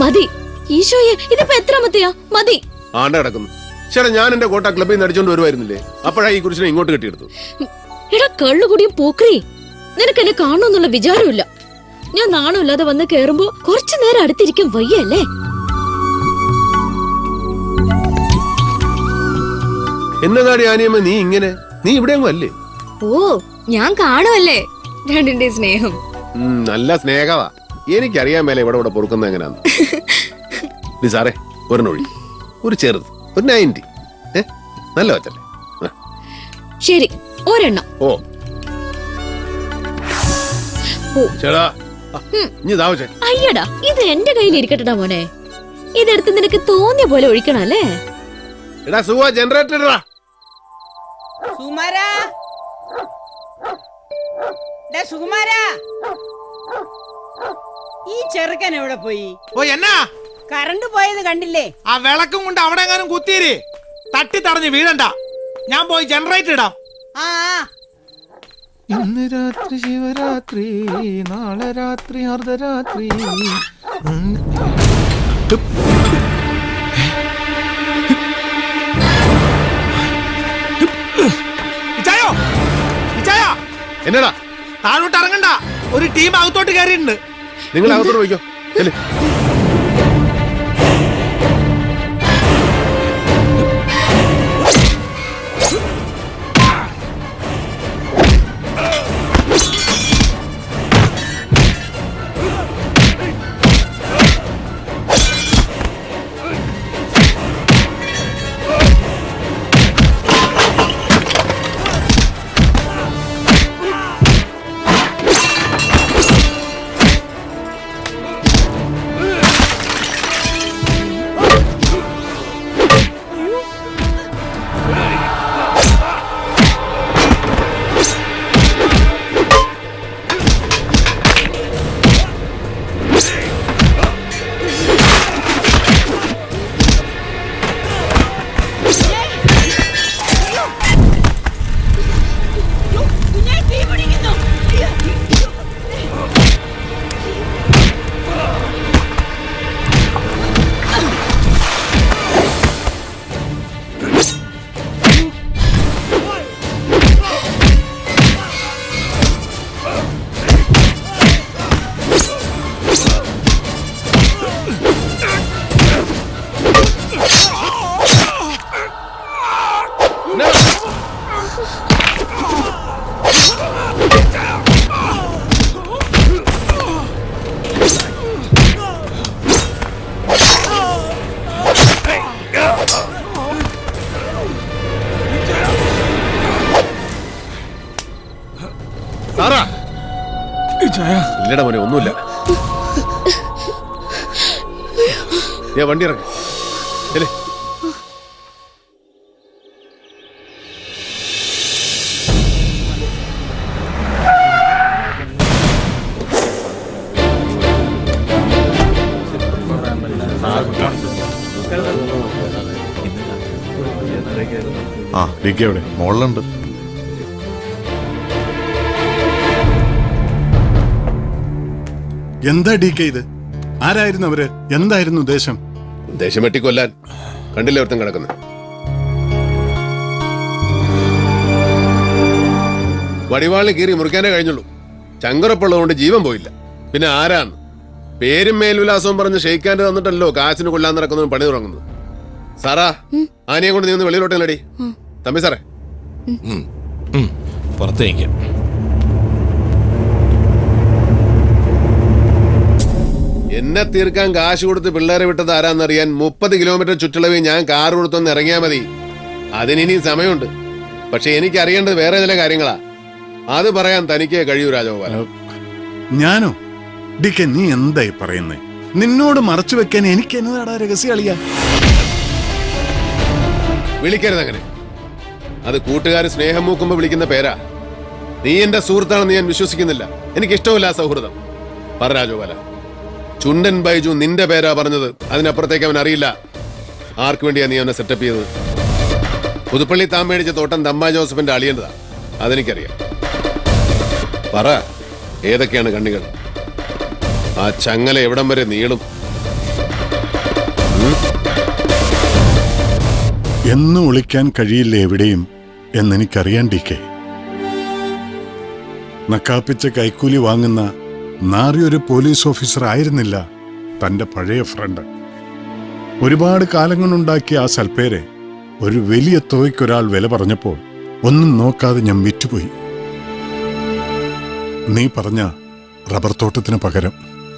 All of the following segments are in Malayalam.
മതി. ഈശോയെ, ഇതിപ്പോ എത്രാമത്തെയാ? മതി. ആണ്ട കിടക്കുന്നു. ചേട്ടാ, ഞാൻ എന്റെ കോട്ട ക്ലബിൽ നിന്ന് അടിച്ചോണ്ട് വരുമായിരുന്നില്ലേ? അപ്പോഴാ ഈ കുരിശിനെ ഇങ്ങോട്ട് കെട്ടിയെടുത്തു. എടാ കള്ളുകൂടിയും പോക്രി, നിനക്ക് എന്നെ കാണണമെന്നുള്ള വിചാരമില്ല. ഞാൻ നാണമില്ലാതെ വന്ന് കേറുമ്പോ കുറച്ചു നേരം അടുത്തിരിക്കാൻ വയ്യല്ലേ? എന്നതാടി ആനിയമ്മ നീ ഇങ്ങനെ? നീ ഇവിടെ അല്ലേ? ഓ, ഞാൻ കാണുമല്ലേ രണ്ടിന്റെ സ്നേഹം. നല്ല സ്നേഹവാ. എനിക്കറിയാൻ മേലെ ഇവിടെ ഇവിടെ പൊറുക്കുന്ന എങ്ങനെയാന്ന്. നീ സാറേ, ഒരെണ്ണൊഴി, ഒരു ചെറുത്, ഒരു 90. നല്ല വച്ചല്ലേ? ശരി, ഒരെണ്ണം. ഓ ചേടാ, ഇനി താവച്ചേ. അയ്യടാ, ഇത് എന്റെ കയ്യിൽ ഇരിക്കട്ടടാ മോനെ. ഇതെടുത്ത് നിനക്ക് തോന്നിയ പോലെ ഒഴിക്കണം അല്ലേ? എടാ സുഖ, ജനറേറ്റർ ഇടാ. സുകുമാരാ, സുകുമാരാ, ഈ ചെറുക്കൻ എവിടെ പോയി? ഓ, എന്നാ കറണ്ട് പോയത് കണ്ടില്ലേ? ആ വിളക്കും കൊണ്ട് അവിടെ എങ്ങാനും കുത്തിയേര്. തട്ടി തടഞ്ഞ് വീഴണ്ട. ഞാൻ പോയി ജനറേറ്റർ ഇടാം. ആ ഇന്ന് രാത്രി ശിവരാത്രി, നാളെ രാത്രി അർദ്ധരാത്രി. ഇച്ചായോ, ഇച്ചായോ, എന്നടാ? താഴോട്ട് ഇറങ്ങണ്ട. ഒരു ടീം അകത്തോട്ട് കയറിയിട്ടുണ്ട്. നിങ്ങൾ അകത്തോട്ട് പോയിക്കോ. ഇല്ലടാ മോനെ, ഒന്നുമില്ല. വണ്ടി ഇറങ്ങ. ആ ഡി കെ എവിടെ? മോളിലുണ്ട്. എന്താ ഡി കെ ഇത്? ആരായിരുന്നു അവര്? എന്തായിരുന്നു ഉദ്ദേശം? ഉദ്ദേശം വെട്ടിക്കൊല്ലാൻ. കണ്ടില്ലേ ഒരുത്തൻ കിടക്കുന്നത്? വടിവാളിന് കീറി മുറിക്കാനേ കഴിഞ്ഞുള്ളൂ. ചങ്കറപ്പുള്ളതുകൊണ്ട് ജീവൻ പോയില്ല. പിന്നെ ആരാന്ന്? പേരും മേൽവിലാസവും പറഞ്ഞ് ഷെയ്ക്കാൻ്റെ തന്നിട്ടല്ലോ കാശിന് കൊല്ലാൻ നടക്കുന്നതും പണി തുടങ്ങുന്നത്. സാറാ, ആനയെ കൊണ്ട് നീ ഒന്ന് വെളിയിലോട്ടേടി. തമ്പി സാറേ, പുറത്തേക്ക്. എന്നെ തീർക്കാൻ കാശ് കൊടുത്ത് പിള്ളേരെ വിട്ടത് ആരാന്നറിയാൻ 30 കിലോമീറ്റർ ചുറ്റളവിൽ ഞാൻ കാർ കൊടുത്തൊന്ന് ഇറങ്ങിയാൽ മതി. അതിനിനി സമയമുണ്ട്. പക്ഷെ എനിക്ക് അറിയേണ്ടത് വേറെ ചില കാര്യങ്ങളാ. അത് പറയാൻ തനിക്ക് കഴിയൂ രാജഗോപാലൻ. ഞാനോ? ഡി കെ, നീ എന്തായി പറയുന്നേ? നിന്നോട് മറച്ചു വെക്കാൻ എനിക്ക് എന്നതാടാ രഹസ്യം അളിയാ? വിളിക്കരുത് അങ്ങനെ. അത് കൂട്ടുകാർ സ്നേഹം മൂക്കുമ്പോ വിളിക്കുന്ന പേരാ. നീ എന്റെ സുഹൃത്താണെന്ന് ഞാൻ വിശ്വസിക്കുന്നില്ല. എനിക്കിഷ്ടമില്ല ആ സൗഹൃദം. പറ രാജഗോപാല, ചുണ്ടൻ ബൈജു നിന്റെ പേരാ പറഞ്ഞത്. അതിനപ്പുറത്തേക്ക് അവൻ അറിയില്ല. ആർക്ക് വേണ്ടിയാ നീ അവനെ സെറ്റപ്പ് ചെയ്തത്? പുതുപ്പള്ളി താൻ മേടിച്ച തോട്ടം തമ്പാ ജോസഫിന്റെ അളിയേണ്ടതാ. അതെനിക്കറിയാം. പറ, ഏതൊക്കെയാണ് കണ്ണികൾ? ആ ചങ്ങല എവിടം വരെ നീളും? എന്നും ഒളിക്കാൻ കഴിയില്ല എവിടെയും എന്നെനിക്കറിയാൻ ഡി കെ. നക്കാപ്പിച്ച കൈക്കൂലി വാങ്ങുന്ന നാറിയൊരു പോലീസ് ഓഫീസർ ആയിരുന്നില്ല തന്റെ പഴയ ഫ്രണ്ട്. ഒരുപാട് കാലങ്ങളുണ്ടാക്കിയ ആ സൽപ്പേരെ ഒരു വലിയ തുകയ്ക്കൊരാൾ വില പറഞ്ഞപ്പോൾ ഒന്നും നോക്കാതെ ഞാൻ വിറ്റുപോയി. നീ പറഞ്ഞ റബ്ബർ തോട്ടത്തിന് പകരം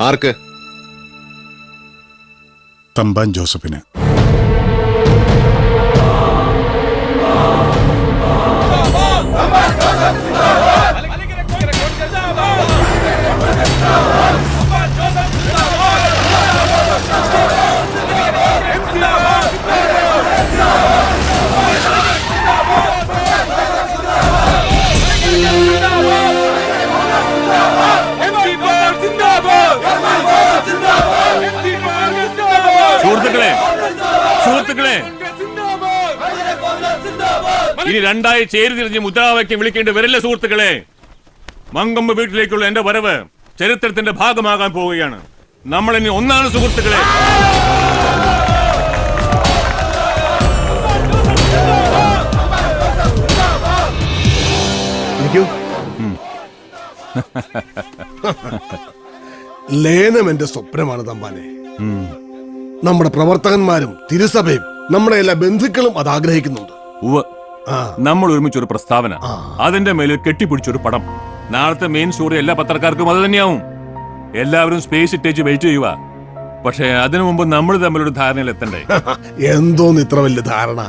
ആർക്ക്? തമ്പാൻ ജോസഫിന്. സുഹൃത്തുക്കളെ, ഇനി രണ്ടായി ചേരിതിരിഞ്ഞ് മുദ്രാവാക്യം വിളിക്കേണ്ടി വരില്ല സുഹൃത്തുക്കളെ. മങ്കമ്മ വീട്ടിലേക്കുള്ള എന്റെ വരവ് ചരിത്രത്തിന്റെ ഭാഗമാകാൻ പോവുകയാണ്. നമ്മൾ ഇനി ഒന്നാണ് സുഹൃത്തുക്കളെ. ലയനം എന്റെ സ്വപ്നമാണ് തമ്പാനെ. നമ്മുടെ പ്രവർത്തകന്മാരും തിരുസഭയും നമ്മുടെ എല്ലാ ബന്ധുക്കളും അത് ആഗ്രഹിക്കുന്നുണ്ട്. നമ്മൾ ഒരുമിച്ചൊരു പ്രസ്താവന, അതിന്റെ മേലിൽ കെട്ടിപ്പിടിച്ചൊരു പടം. നാളത്തെ മെയിൻ സ്റ്റോറി എല്ലാ പത്രക്കാർക്കും അത് തന്നെയാവും. എല്ലാവരും സ്പേസ് ഇട്ടേച്ച് വെയിറ്റ് ചെയ്യുക. പക്ഷെ അതിനു മുമ്പ് നമ്മൾ തമ്മിലൊരു ധാരണയിൽ എത്തണ്ടേ? എന്തോന്ന് ഇത്ര വലിയ ധാരണ?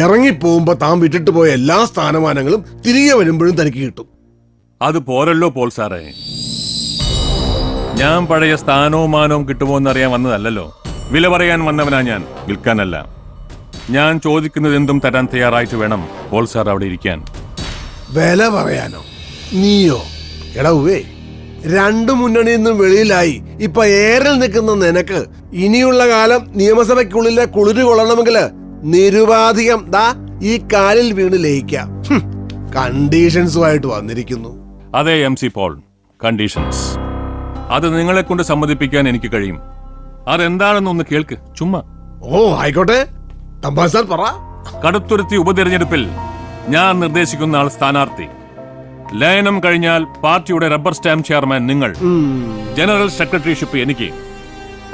ഇറങ്ങിപ്പോകുമ്പോ താൻ വിട്ടിട്ട് പോയ എല്ലാ സ്ഥാനമാനങ്ങളും തിരികെ വരുമ്പോഴും തനിക്ക് കിട്ടും. അത് പോരല്ലോ പോൾ സാറേ. ഞാൻ പഴയ സ്ഥാനവും മാനവും കിട്ടുമോ എന്നറിയാൻ വന്നതല്ലോ. വില പറയാൻ വന്നവനാ ഞാൻ, വിൽക്കാനല്ല. ഞാൻ ചോദിക്കുന്നത് എന്തും തരാൻ തയ്യാറായിട്ട് വേണം പോൾ സാർ അവിടെ ഇരിക്കാൻ. വില പറയാനോ? നീയോ? എടവേ, രണ്ടു മുന്നണിയിൽ നിന്നും വെളിയിലായി ഇപ്പൊ ഏറിൽ നിൽക്കുന്ന നിനക്ക് ഇനിയുള്ള കാലം നിയമസഭയ്ക്കുള്ളിലെ കുളിര് കൊള്ളണമെങ്കിൽ നിരുപാധികം ദാ ഈ കാലിൽ വീണ് ലയിക്കാം. കണ്ടീഷൻസുമായിട്ട് വന്നിരിക്കുന്നു. അതെ MC പോൾ, കണ്ടീഷൻസ്. അത് നിങ്ങളെ കൊണ്ട് സമ്മതിപ്പിക്കാൻ എനിക്ക് കഴിയും. അതെന്താണെന്നൊന്ന് കേൾക്ക്, ചുമ്മാ. ഓ ആയിക്കോട്ടെ, തമ്പാൻ സാർ പറ. കടുത്തുരുത്തി ഉപതെരഞ്ഞെടുപ്പിൽ ഞാൻ നിർദ്ദേശിക്കുന്ന ആൾ സ്ഥാനാർത്ഥി. ലയനം കഴിഞ്ഞാൽ പാർട്ടിയുടെ റബ്ബർ സ്റ്റാമ്പ് ചെയർമാൻ നിങ്ങൾ, ജനറൽ സെക്രട്ടറിഷിപ്പ് എനിക്ക്.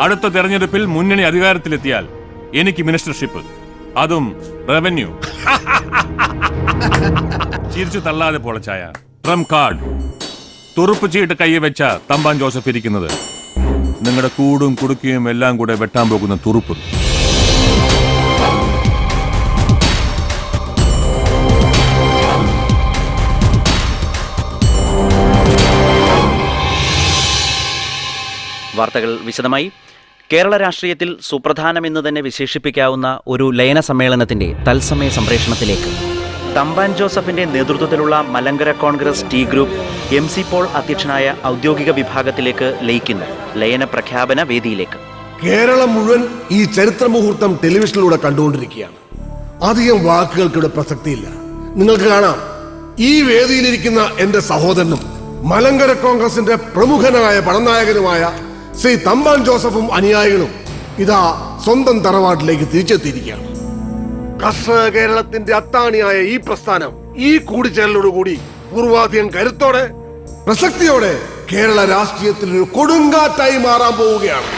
അടുത്ത തെരഞ്ഞെടുപ്പിൽ മുന്നണി അധികാരത്തിലെത്തിയാൽ എനിക്ക് മിനിസ്റ്റർഷിപ്പ്, അതും റവന്യൂ. ചിരിച്ചു തള്ളാതെ പൊളച്ചായ ട്രംപ് കാർഡ്, തുറുപ്പ് ചീട്ട് കൈ വെച്ച തമ്പാൻ ജോസഫ് ഇരിക്കുന്നത്. നിങ്ങളുടെ കൂടും കുടുക്കിയും എല്ലാം കൂടെ വെട്ടാൻ പോകുന്ന തുറുപ്പ്. വാർത്തകൾ വിശദമായി. കേരള രാഷ്ട്രീയത്തിൽ സുപ്രധാനമെന്ന് തന്നെ വിശേഷിപ്പിക്കാവുന്ന ഒരു ലയന സമ്മേളനത്തിന്റെ തത്സമയ സംപ്രേഷണത്തിലേക്ക് തമ്പാൻ ജോസഫിന്റെ നേതൃത്വത്തിലുള്ള Malankara Congress T group MC Paul അധ്യക്ഷനായ ഔദ്യോഗിക വിഭാഗത്തിലേക്ക് ലയിക്കുന്നു. ലയന പ്രഖ്യാപന വേദിയിലേക്ക് കേരളം മുഴുവൻ ഈ ചരിത്ര മുഹൂർത്തം ടെലിവിഷനിലൂടെ കണ്ടുകൊണ്ടിരിക്കുകയാണ്. അധികം വാക്കുകൾക്കിവിടെ പ്രസക്തിയില്ല. നിങ്ങൾക്ക് കാണാം, ഈ വേദിയിലിരിക്കുന്ന എന്റെ സഹോദരനും മലങ്കര കോൺഗ്രസിന്റെ പ്രമുഖനായ പടനായകനുമായ ശ്രീ തമ്പാൻ ജോസഫും അനുയായികളും ഇതാ സ്വന്തം തറവാട്ടിലേക്ക് തിരിച്ചെത്തിയിരിക്കുകയാണ്. കർഷക കേരളത്തിന്റെ അത്താണിയായ ഈ പ്രസ്ഥാനം ഈ കൂടിച്ചേരലോടുകൂടി പൂർവാധികം കരുത്തോടെ പ്രസക്തിയോടെ കേരള രാഷ്ട്രീയത്തിൽ ഒരു കൊടുങ്കാറ്റായി മാറാൻ പോവുകയാണ്.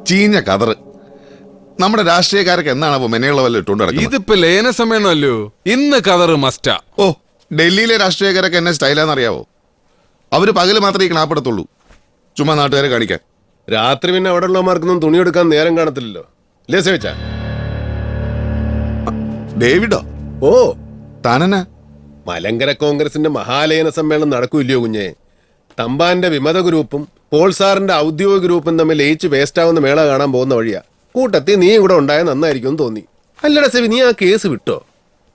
ചീഞ്ഞ കതറ്. നമ്മുടെ രാഷ്ട്രീയക്കാരൊക്കെ എന്നാണ് മെനയുള്ള വല്ല ഇട്ടുകൊണ്ട് നടക്കുന്നത്? ഇതിപ്പോ ലയന സമ്മേളനമല്ലോ, ഇന്ന് കതറ് മസ്റ്റാ. ഓ, ഡൽഹിയിലെ രാഷ്ട്രീയക്കാരൊക്കെ എന്നെ സ്റ്റൈലാന്നറിയാവോ? അവര് പകല് മാത്രമേ ഈ ക്ലാപ്പെടുത്തുള്ളൂ, ചുമ്മാ നാട്ടുകാരെ കാണിക്കാൻ. രാത്രി പിന്നെ അവിടെ ഉള്ളമാർക്കൊന്നും തുണിയെടുക്കാൻ നേരം കാണത്തില്ലല്ലോ. ലേസ ഡേവിഡോ? ഓ, താനെന്നാ? മലങ്കര കോൺഗ്രസിന്റെ മഹാലയന സമ്മേളനം നടക്കൂല്ലയോ കുഞ്ഞെ? തമ്പാന്റെ വിമത ഗ്രൂപ്പും പോൾ സാറിന്റെ ഔദ്യോഗിക ഗ്രൂപ്പും തമ്മിൽ ലയിച്ച് വേസ്റ്റാവുന്ന മേള കാണാൻ പോകുന്ന വഴിയാ. കൂട്ടത്തിൽ നീ ഇവിടെ ഉണ്ടായ നന്നായിരിക്കും തോന്നി. അല്ലടാ സെവി, നീ ആ കേസ് വിട്ടോ?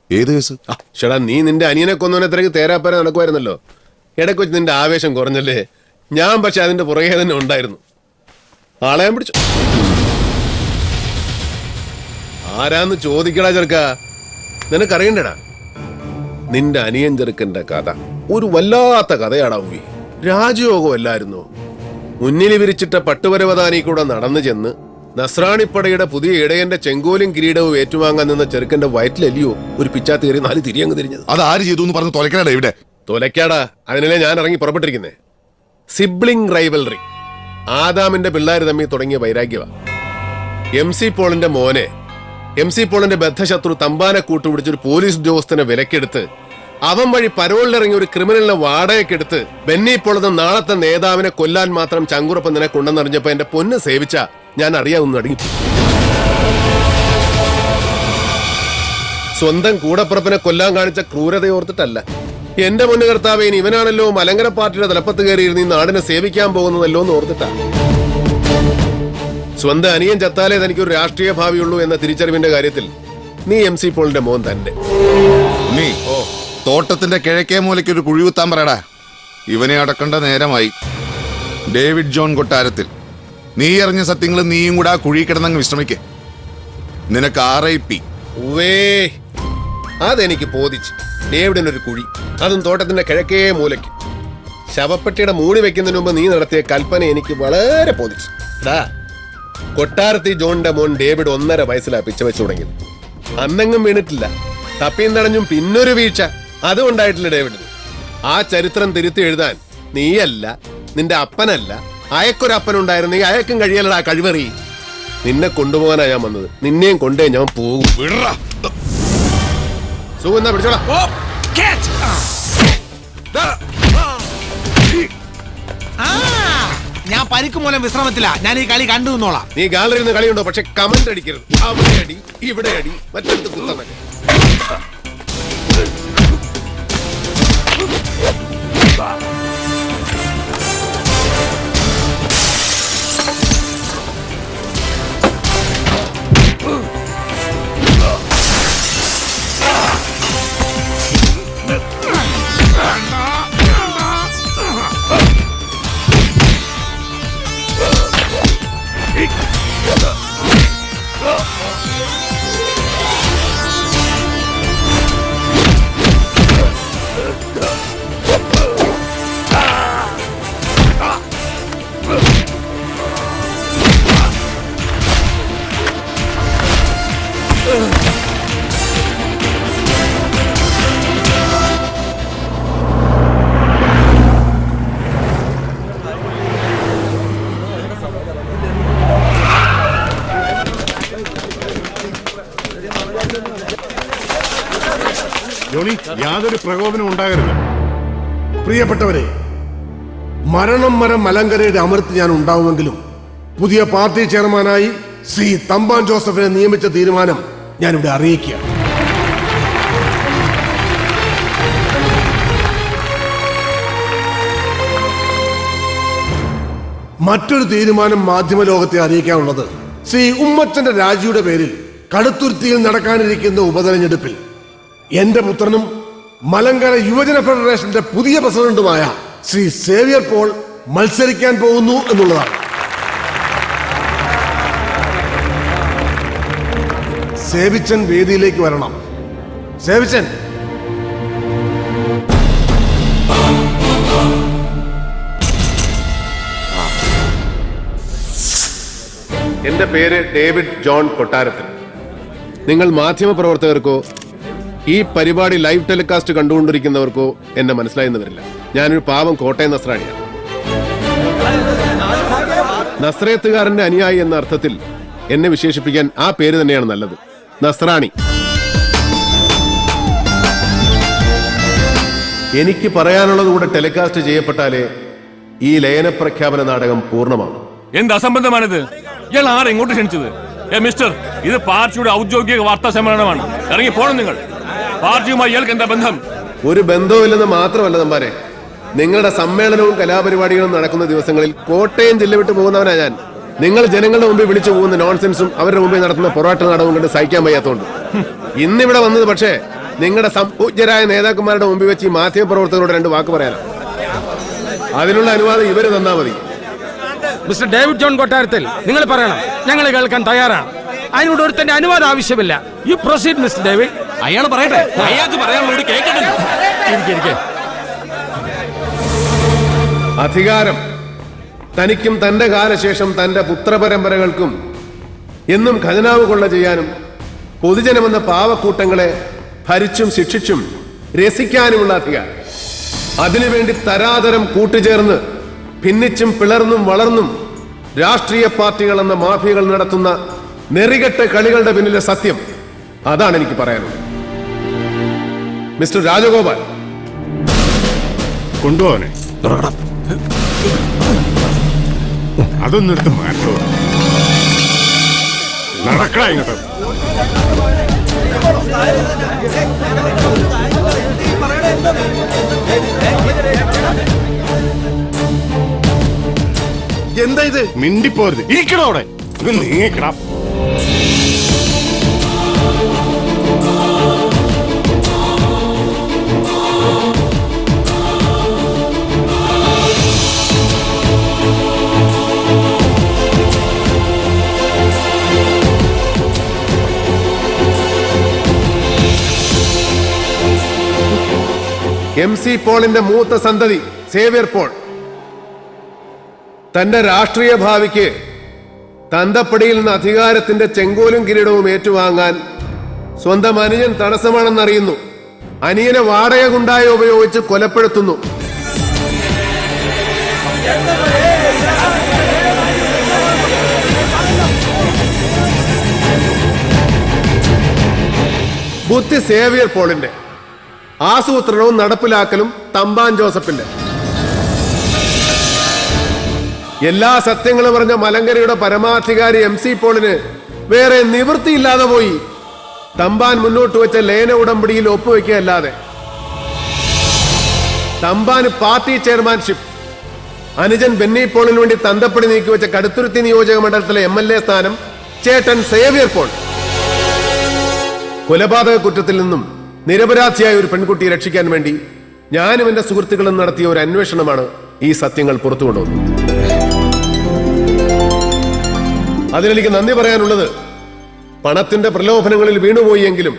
ഏത് കേസ്? ചേടാ, നീ നിന്റെ അനിയനെ കൊന്നവനെ തിരക്ക് തേരാപ്പാര നടക്കുമായിരുന്നല്ലോ. ഇടയ്ക്ക് വെച്ച് നിന്റെ ആവേശം കുറഞ്ഞല്ലേ? ഞാൻ പക്ഷെ അതിന്റെ പുറകെ തന്നെ ഉണ്ടായിരുന്നു. ആളയാൻ പിടിച്ചു. ആരാന്ന് ചോദിക്കടാ ചെറുക്ക, നിനക്കറിയണ്ടടാ. നിന്റെ അനിയൻ ചെറുക്കന്റെ കഥ ഒരു വല്ലാത്ത കഥയാടാവൂ. രാജയോഗം അല്ലായിരുന്നോ? മുന്നിൽ വിരിച്ചിട്ട പട്ടുപരവതാനി കൂടെ നടന്നു ചെന്ന് നസ്രാണിപ്പടയുടെ പുതിയ ഇടയന്റെ ചെങ്കോലും കിരീടവും ഏറ്റുവാങ്ങാൻ നിന്ന ചെറുക്കന്റെ വയറ്റിലല്ലയോ ഒരു പിച്ചാത്തി കയറി 4 തിരിയങ്ങ് തിരിഞ്ഞത്. അത് ആര് ചെയ്തു എന്ന് പറഞ്ഞ് തൊലക്കാടാ ഇവിടെ. തൊലക്കാടാ, അതിനല്ലേ ഞാൻ ഇറങ്ങി പുറപ്പെട്ടിരിക്കുന്നേ. സിബ്ലിംഗ് റൈവൽറി, ആദാമിന്റെ പിള്ളേർ തമ്മിൽ തുടങ്ങിയ വൈരാഗ്യവാ. MC പോളിന്റെ മോനെ MC പോളിന്റെ ബദ്ധശത്രു തമ്പാനെ കൂട്ടുപിടിച്ചൊരു പോലീസ് ഉദ്യോഗസ്ഥനെ വിലക്കെടുത്ത് അവൻ വഴി പരോളിലിറങ്ങി ഒരു ക്രിമിനലിനെ വാടകയ്ക്കെടുത്ത് ബെന്നി പോളെന്ന നാളത്തെ നേതാവിനെ കൊല്ലാൻ മാത്രം ചങ്കുറപ്പ് നിനക്കുണ്ടെന്നറിഞ്ഞപ്പോ എന്റെ പൊന്ന് സേവിച്ച ഞാൻ അറിയാവുന്ന അടങ്ങി. സ്വന്തം കൂടപ്പുറപ്പിനെ കൊല്ലാൻ കാണിച്ച ക്രൂരതയോർത്തിട്ടല്ല. എന്റെ മുന്നു കർത്താവേ, ഇവനാണല്ലോ മലങ്കര പാർട്ടിയുടെ തലപ്പത്ത് കയറിയിരുന്ന് ഈ നാടിനെ സേവിക്കാൻ പോകുന്നതല്ലോ എന്ന് ഓർത്തിട്ടാ. സ്വന്തം അനിയൻ ചത്താലേ തനിക്കൊരു രാഷ്ട്രീയ ഭാവിയുള്ളൂ എന്ന തിരിച്ചറിവിന്റെ കാര്യത്തിൽ നീ MC പോളിന്റെ മോൻ തന്നെ. നീ തോട്ടത്തിന്റെ കിഴക്കേ മൂലയ്ക്ക് ഒരു കുഴി കുത്താൻ പറയടാ. ഇവനെ അടക്കേണ്ട നേരമായി. ഡേവിഡ് ജോൺ കൊട്ടാരത്തിൽ, നീ അറിഞ്ഞ സത്യങ്ങൾ നീയും കൂടെ ആ കുഴി കിടന്നങ്ങ് വിശ്രമിക്കേ. നിനക്ക് RIP. അതെനിക്ക് ബോധിച്ചു. ഡേവിഡിനൊരു കുഴി, അതും തോട്ടത്തിന്റെ കിഴക്കേ മൂലയ്ക്ക്. ശവപ്പെട്ടിയുടെ മൂടി വെക്കുന്നതിന് മുമ്പ് നീ നടത്തിയ കൽപ്പന എനിക്ക് വളരെ ബോധിച്ചു. കൊട്ടാരത്തി ജോണിന്റെ മോൻ ഡേവിഡ് 1.5 വയസ്സിലാ പിച്ച വെച്ചു തുടങ്ങിയത്. അന്നെങ്ങും വീണിട്ടില്ല, തപ്പിയും തടഞ്ഞും പിന്നൊരു വീഴ്ച അതും ഉണ്ടായിട്ടില്ല ഡേവിഡിന്. ആ ചരിത്രം തിരുത്തി എഴുതാൻ നീയല്ല, നിന്റെ അപ്പനല്ല, അയക്കൊരപ്പനുണ്ടായിരുന്നെങ്കിൽ അയക്കും കഴിയലടാ കഴിവറി. നിന്നെ കൊണ്ടുപോകാനാ ഞാൻ വന്നത്, നിന്നെയും കൊണ്ടേ ഞാൻ പോകും. സുഖം പിടിച്ചോളാം. ഞാൻ പരിക്ക് മൂലം വിശ്രമത്തില. ഞാൻ ഈ കളി കണ്ടു നിന്നോളാം. നീ ഗാലറിയിൽ നിന്ന് കളിയുണ്ടോ? പക്ഷെ കമന്റ് അടിക്കരുത്. അവിടെ അടി, ഇവിടെ അടി, മറ്റടുത്ത് കുത്തന്നെ. ജോണി, യാതൊരു പ്രകോപനം ഉണ്ടാകരുത്. പ്രിയപ്പെട്ടവരെ, മരണം വരെ മലങ്കരയുടെ അമൃത്ത് ഞാൻ ഉണ്ടാവുമെങ്കിലും പുതിയ പാർട്ടി ചെയർമാനായി ശ്രീ തമ്പാൻ ജോസഫിനെ നിയമിച്ച തീരുമാനം ഞാനിവിടെ അറിയിക്കുകയാണ്. മറ്റൊരു തീരുമാനം മാധ്യമലോകത്തെ അറിയിക്കാനുള്ളത്, ശ്രീ ഉമ്മച്ചന്റെ രാജിയുടെ പേരിൽ കടുത്തുരുത്തിയിൽ നടക്കാനിരിക്കുന്ന ഉപതെരഞ്ഞെടുപ്പിൽ എന്റെ പുത്രനും മലങ്കര യുവജന ഫെഡറേഷന്റെ പുതിയ പ്രസിഡന്റുമായ ശ്രീ സേവ്യർ പോൾ മത്സരിക്കാൻ പോകുന്നു എന്നുള്ളതാണ്. സേവിച്ചൻ വേദിയിലേക്ക് വരണം. സേവിച്ചൻ. എന്റെ പേര് ഡേവിഡ് ജോൺ കൊട്ടാരത്തിൽ. നിങ്ങൾ മാധ്യമപ്രവർത്തകർക്കോ ഈ പരിപാടി ലൈവ് ടെലികാസ്റ്റ് കണ്ടുകൊണ്ടിരിക്കുന്നവർക്കോ എന്നെ മനസ്സിലായെന്ന് വരില്ല. ഞാനൊരു പാവം കോട്ടയം നസ്രാണിയാണ്. നസ്രേത്തുകാരന്റെ അനുയായി എന്ന അർത്ഥത്തിൽ എന്നെ വിശേഷിപ്പിക്കാൻ ആ പേര് തന്നെയാണ് നല്ലത്, നസ്രാണി. എനിക്ക് പറയാനുള്ളത് കൂടെ ടെലികാസ്റ്റ് ചെയ്യപ്പെട്ടാലേ ഈ ലയന പ്രഖ്യാപന നാടകം പൂർണ്ണമാണ്. എന്ത് അസംബന്ധമാണിത്? ഇയാൾ ആരെ ഇങ്ങോട്ട് ക്ഷണിച്ചത്? മിസ്റ്റർ, ഇത് പാർട്ടിയുടെ ഔദ്യോഗിക വാർത്താ സമ്മേളനമാണ്. ഇറങ്ങി പോണം നിങ്ങൾ. പാർട്ടിയുമായി ഇയാൾക്ക് എന്താ ബന്ധം? ഒരു ബന്ധവുമില്ലെന്ന് മാത്രമല്ല തമ്പാനെ, നിങ്ങളുടെ സമ്മേളനവും കലാപരിപാടികളും നടക്കുന്ന ദിവസങ്ങളിൽ കോട്ടയം ജില്ല വിട്ട് പോകുന്നവനാ ഞാൻ. നിങ്ങൾ ജനങ്ങളുടെ മുമ്പിൽ വിളിച്ചു പോകുന്ന നോൺസെൻസും അവരുടെ മുമ്പിൽ നടത്തുന്ന പൊറാട്ട നാടകവും കണ്ട് സഹിക്കാൻ വയ്യാത്തോണ്ട് ഇന്നിവിടെ വന്നത്. പക്ഷേ നിങ്ങളുടെ സംപൂജ്യരായ നേതാക്കന്മാരുടെ മുമ്പിൽ വെച്ച് ഈ മാധ്യമ പ്രവർത്തകരോട് 2 വാക്ക് പറയാനാണ്. അതിനുള്ള അനുവാദം ഇവര് തന്നാ മതി. മിസ്റ്റർ ഡേവിഡ് ജോൺ കൊട്ടാരത്തിൽ, നിങ്ങൾ പറയണം, ഞങ്ങൾ കേൾക്കാൻ തയ്യാറാണ്. അതിനോട് ഒരുത്തന്റെ അനുവാദം ആവശ്യമില്ല. You proceed mister David. അയാൾ പറയട്ടെ, അയാൾക്ക് പറയാനുള്ളത് കേൾക്കണ്ടല്ലോ. അധികാരം തനിക്കും തന്റെ കാലശേഷം തന്റെ പുത്രപരമ്പരകൾക്കും എന്നും ഖജനാവ് കൊള്ള ചെയ്യാനും പൊതുജനമെന്ന പാവക്കൂട്ടങ്ങളെ ഭരിച്ചും ശിക്ഷിച്ചും രസിക്കാനുമുള്ള അധികാരം. അതിനുവേണ്ടി തരാതരം കൂട്ടുചേർന്ന് ഭിന്നിച്ചും പിളർന്നും വളർന്നും രാഷ്ട്രീയ പാർട്ടികൾ എന്ന മാഫിയകൾ നടത്തുന്ന നെറികെട്ട കളികളുടെ പിന്നിലെ സത്യം അതാണ് എനിക്ക് പറയാനുള്ളത്. മിസ്റ്റർ രാജഗോപാൽ, കൊണ്ടുപോവാനെ അതൊന്നെടുത്ത് മാറ്റോ. നടക്കടാ ഇങ്ങോട്ട്. എന്താ ഇത്? മിണ്ടിപ്പോരുത്, ഇരിക്കണോ അവിടെ. നീങ്ങിക്കടാ. MC പോളിന്റെ മൂത്ത സന്തതി സേവ്യർ പോൾ തന്റെ രാഷ്ട്രീയ ഭാവിക്ക് തന്തപ്പടിയിൽ നിന്ന് അധികാരത്തിന്റെ ചെങ്കോലും കിരീടവും ഏറ്റുവാങ്ങാൻ സ്വന്തം അനുജൻ തടസ്സമാണെന്നറിയുന്നു. അനിയനെ വാടക ഗുണ്ടായി ഉപയോഗിച്ച് കൊലപ്പെടുത്തുന്നു. ബുദ്ധി സേവ്യർ പോളിന്റെ, ആസൂത്രണവും നടപ്പിലാക്കലും തമ്പാൻ ജോസഫിന്റെ. എല്ലാ സത്യങ്ങളും പറഞ്ഞ മലങ്കരയുടെ പരമാധികാരി MC പോളിന് വേറെ നിവൃത്തിയില്ലാതെ പോയി തമ്പാൻ മുന്നോട്ട് വെച്ച ലയന ഉടമ്പടിയിൽ ഒപ്പുവെക്കുകയല്ലാതെ. തമ്പാന് പാർട്ടി ചെയർമാൻഷിപ്പ്, അനുജൻ ബെന്നി പോളിന് വേണ്ടി തന്തപ്പടി നീക്കിവെച്ച കടുത്തുരുത്തി നിയോജക മണ്ഡലത്തിലെ MLA സ്ഥാനം ചേട്ടൻ സേവ്യർ പോൾ. കൊലപാതക കുറ്റത്തിൽ നിന്നും നിരപരാധിയായ ഒരു പെൺകുട്ടിയെ രക്ഷിക്കാൻ വേണ്ടി ഞാനും എന്റെ സുഹൃത്തുക്കളും നടത്തിയ ഒരു അന്വേഷണമാണ് ഈ സത്യങ്ങൾ പുറത്തു കൊണ്ടുവന്നത്. അതിലെനിക്ക് നന്ദി പറയാനുള്ളത് പണത്തിന്റെ പ്രലോഭനങ്ങളിൽ വീണുപോയി എങ്കിലും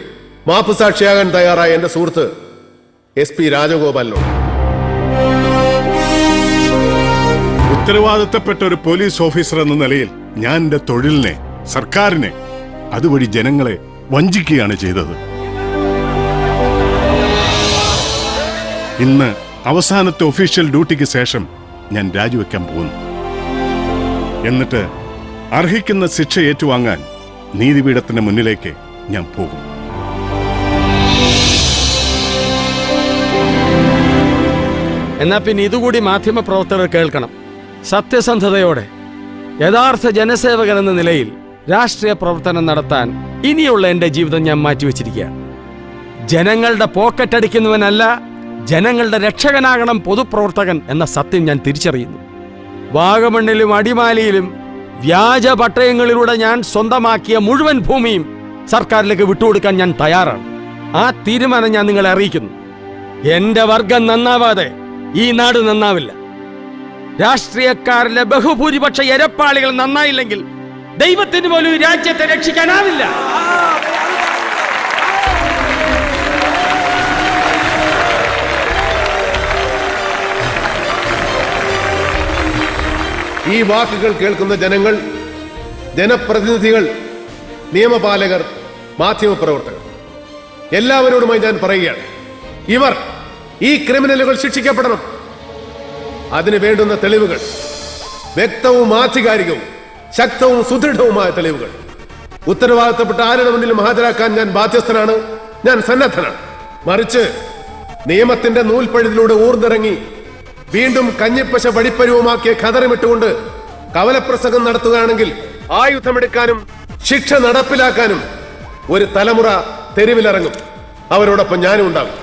മാപ്പുസാക്ഷിയാകാൻ തയ്യാറായ എന്റെ സുഹൃത്ത് SP രാജഗോപാലിനോട്. ഉത്തരവാദിത്തപ്പെട്ട ഒരു പോലീസ് ഓഫീസർ എന്ന നിലയിൽ ഞാൻ എന്റെ തൊഴിലിനെ, സർക്കാരിനെ, അതുവഴി ജനങ്ങളെ വഞ്ചിക്കുകയാണ് ചെയ്തത്. ഇന്ന് അവസാനത്തെ ഒഫീഷ്യൽ ഡ്യൂട്ടിക്ക് ശേഷം ഞാൻ രാജിവെക്കാൻ പോകുന്നു. എന്നിട്ട് അർഹിക്കുന്ന ശിക്ഷ ഏറ്റുവാങ്ങാൻ നീതിപീഠത്തിന്റെ മുന്നിലേക്ക് ഞാൻ പോകും. എന്നാ പിന്നെ ഇതുകൂടി മാധ്യമ പ്രവർത്തകർ കേൾക്കണം. സത്യസന്ധതയോടെ യഥാർത്ഥ ജനസേവകൻ എന്ന നിലയിൽ രാഷ്ട്രീയ പ്രവർത്തനം നടത്താൻ ഇനിയുള്ള എന്റെ ജീവിതം ഞാൻ മാറ്റിവെച്ചിരിക്കുകയാണ്. ജനങ്ങളുടെ പോക്കറ്റ് അടിക്കുന്നവനല്ല, ജനങ്ങളുടെ രക്ഷകനാകണം പൊതുപ്രവർത്തകൻ എന്ന സത്യം ഞാൻ തിരിച്ചറിയുന്നു. വാഗമണ്ണിലും അടിമാലിയിലും വ്യാജ പട്ടയങ്ങളിലൂടെ ഞാൻ സ്വന്തമാക്കിയ മുഴുവൻ ഭൂമിയും സർക്കാരിലേക്ക് വിട്ടുകൊടുക്കാൻ ഞാൻ തയ്യാറാണ്. ആ തീരുമാനം ഞാൻ നിങ്ങളെ അറിയിക്കുന്നു. എന്റെ വർഗം നന്നാവാതെ ഈ നാട് നന്നാവില്ല. രാഷ്ട്രീയക്കാരിലെ ബഹുഭൂരിപക്ഷ എരപ്പാളികൾ നന്നായില്ലെങ്കിൽ ദൈവത്തിന് പോലും ഈ രാജ്യത്തെ രക്ഷിക്കാനാവില്ല. ഈ വാക്കുകൾ കേൾക്കുന്ന ജനങ്ങൾ, ജനപ്രതിനിധികൾ, നിയമപാലകർ, മാധ്യമപ്രവർത്തകർ എല്ലാവരോടുമായി ഞാൻ പറയുകയാണ്, ഇവർ, ഈ ക്രിമിനലുകൾ ശിക്ഷിക്കപ്പെടണം. അതിന് വേണ്ടുന്ന തെളിവുകൾ, വ്യക്തവും ആധികാരികവും ശക്തവും സുദൃഢവുമായ തെളിവുകൾ ഉത്തരവാദിത്തപ്പെട്ട ആരുടെ മുന്നിലും ഹാജരാക്കാൻ ഞാൻ ബാധ്യസ്ഥനാണ്, ഞാൻ സന്നദ്ധനാണ്. മറിച്ച് നിയമത്തിന്റെ നൂൽപ്പഴുതിലൂടെ ഊർന്നിറങ്ങി വീണ്ടും കഞ്ഞിപ്പശ വഴിപ്പരുവമാക്കിയ ഖദറുമിട്ടുകൊണ്ട് കവലപ്രസംഗം നടത്തുകയാണെങ്കിൽ ആയുധമെടുക്കാനും ശിക്ഷ നടപ്പിലാക്കാനും ഒരു തലമുറ തെരുവിലിറങ്ങും. അവരോടൊപ്പം ഞാനും ഉണ്ടാകും.